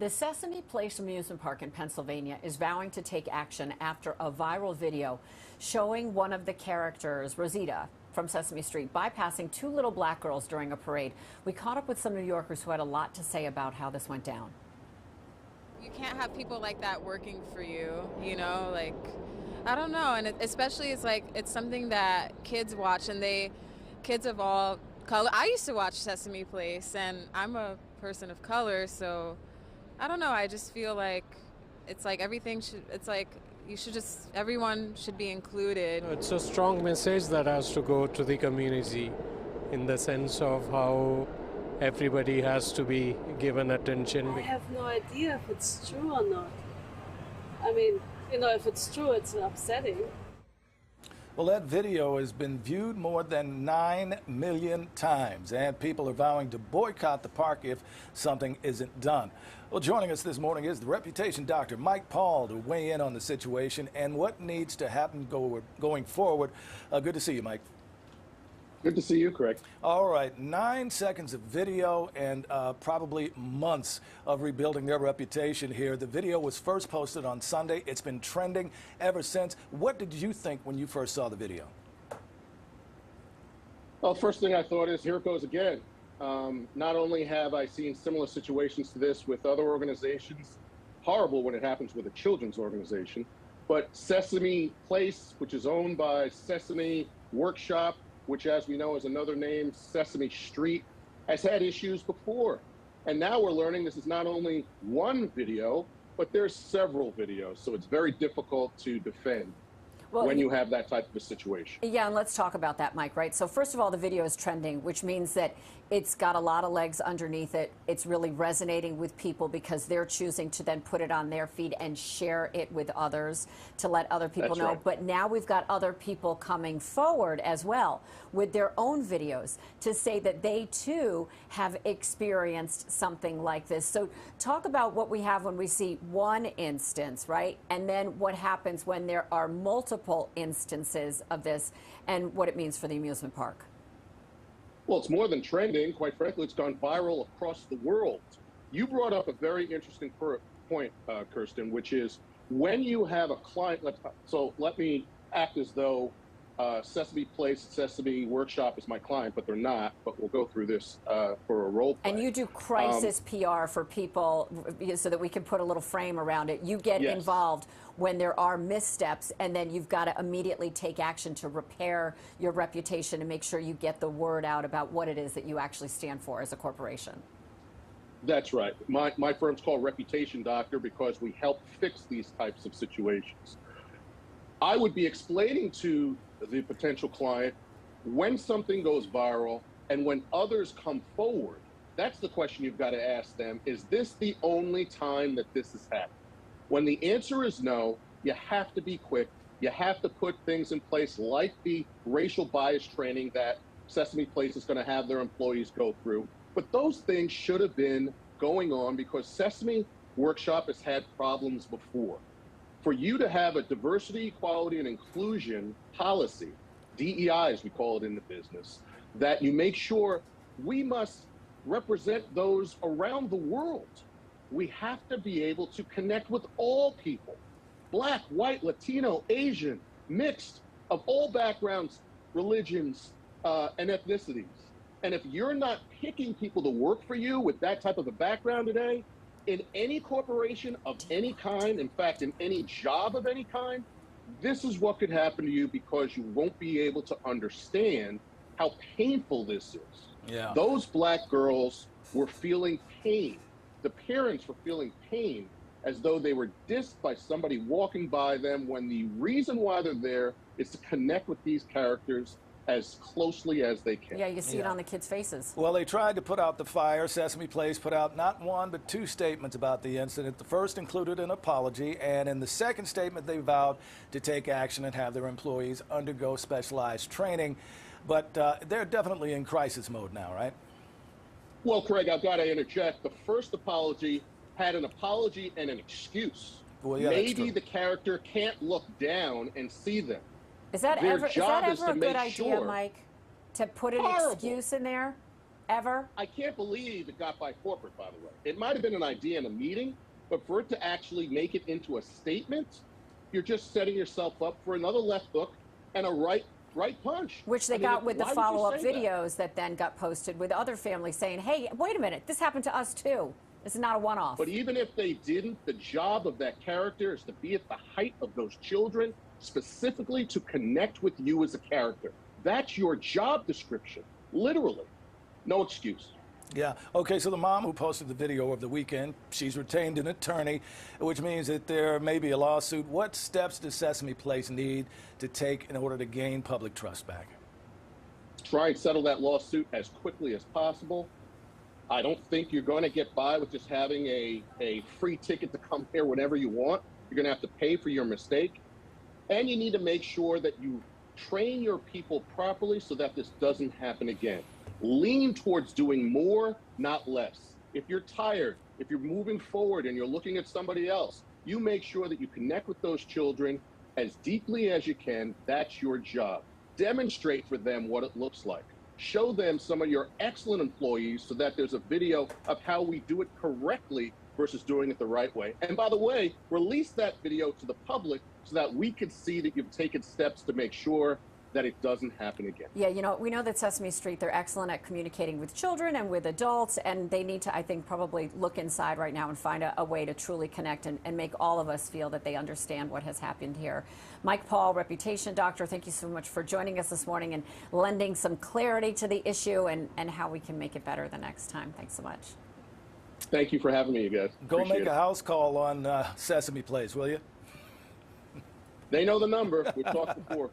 The Sesame Place amusement park in Pennsylvania is vowing to take action after a viral video showing one of the characters, Rosita, from Sesame Street, bypassing two little black girls during a parade. We caught up with some New Yorkers who had a lot to say about how this went down. You can't have people like that working for you, like, I don't know. And especially it's something that kids watch, and kids of all color. I used to watch Sesame Place, and I'm a person of color, so I don't know. I just feel like it's like everyone should be included. It's a strong message that has to go to the community in the sense of how everybody has to be given attention. I have no idea if it's true or not. I mean, if it's true, it's upsetting. Well, that video has been viewed more than 9 million times, and people are vowing to boycott the park if something isn't done. Well, joining us this morning is the reputation doctor, Mike Paul, to weigh in on the situation and what needs to happen going forward. Good to see you, Mike. Good to see you, Craig. All right, 9 seconds of video and probably months of rebuilding their reputation here. The video was first posted on Sunday. It's been trending ever since. What did you think when you first saw the video? Well, first thing I thought is, here it goes again. Not only have I seen similar situations to this with other organizations, horrible when it happens with a children's organization, but Sesame Place, which is owned by Sesame Workshop, which, as we know, is another name, Sesame Street, has had issues before. And now we're learning this is not only one video, but there's several videos. So it's very difficult to defend when you have that type of a situation. Yeah, and let's talk about that, Mike, right? So first of all, the video is trending, which means that it's got a lot of legs underneath it. It's really resonating with people because they're choosing to then put it on their feed and share it with others to let other people know. Right. But now we've got other people coming forward as well with their own videos to say that they too have experienced something like this. So talk about what we have when we see one instance, right? And then what happens when there are multiple instances of this and what it means for the amusement park. Well, it's more than trending. Quite frankly, it's gone viral across the world. You brought up a very interesting point, Kirsten, which is when you have a client. Let me act as though Sesame Place, Sesame Workshop is my client, but they're not. But we'll go through this for a role play. And you do crisis PR for people so that we can put a little frame around it. You get involved when there are missteps, and then you've got to immediately take action to repair your reputation and make sure you get the word out about what it is that you actually stand for as a corporation. That's right. My firm's called Reputation Doctor because we help fix these types of situations. I would be explaining to the potential client when something goes viral and when others come forward. That's the question you've got to ask them. Is this the only time that this has happened? When the answer is no, you have to be quick. You have to put things in place like the racial bias training that Sesame Place is going to have their employees go through. But those things should have been going on because Sesame Workshop has had problems before. For you to have a diversity, equality, and inclusion policy, DEI as we call it in the business, that you make sure we must represent those around the world. We have to be able to connect with all people, Black, white, Latino, Asian, mixed, of all backgrounds, religions, and ethnicities. And if you're not picking people to work for you with that type of a background today, in any corporation of any kind, in fact, in any job of any kind, this is what could happen to you because you won't be able to understand how painful this is. Yeah. Those black girls were feeling pain. The parents were feeling pain as though they were dissed by somebody walking by them when the reason why they're there is to connect with these characters as closely as they can. Yeah, you see it on the kids' faces. Well, they tried to put out the fire. Sesame Place put out not one, but two statements about the incident. The first included an apology, and in the second statement, they vowed to take action and have their employees undergo specialized training. But they're definitely in crisis mode now, right? Well, Craig, I've got to interject. The first apology had an apology and an excuse. Well, yeah, maybe the character can't look down and see them. Is that ever a good idea, sure. Mike, to put an excuse in there? ever? I can't believe it got by corporate, by the way. It might have been an idea in a meeting, but for it to actually make it into a statement, you're just setting yourself up for another left hook and a right punch. Which they I mean, got with the why would you follow-up say that? videos that then got posted with other families saying, hey, wait a minute, this happened to us too. This is not a one-off. But even if they didn't, the job of that character is to be at the height of those children, specifically to connect with you as a character. That's your job description, literally. No excuse. Yeah. Okay, so the mom who posted the video over the weekend, she's retained an attorney, which means that there may be a lawsuit. What steps does Sesame Place need to take in order to gain public trust back? Try and settle that lawsuit as quickly as possible. I don't think you're going to get by with just having a free ticket to come here whenever you want. You're going to have to pay for your mistake. And you need to make sure that you train your people properly so that this doesn't happen again. Lean towards doing more, not less. If you're tired, if you're moving forward and you're looking at somebody else, you make sure that you connect with those children as deeply as you can. That's your job. Demonstrate for them what it looks like. Show them some of your excellent employees so that there's a video of how we do it correctly versus doing it the right way. And by the way, release that video to the public so that we can see that you've taken steps to make sure that it doesn't happen again. Yeah, you know, we know that Sesame Street, they're excellent at communicating with children and with adults, and they need to, I think, probably look inside right now and find a way to truly connect and make all of us feel that they understand what has happened here. Mike Paul, reputation doctor, thank you so much for joining us this morning and lending some clarity to the issue and how we can make it better the next time. Thanks so much. Thank you for having me, you guys. Go Appreciate make it. a house call on Sesame Place, will you? They know the number. We've talked before.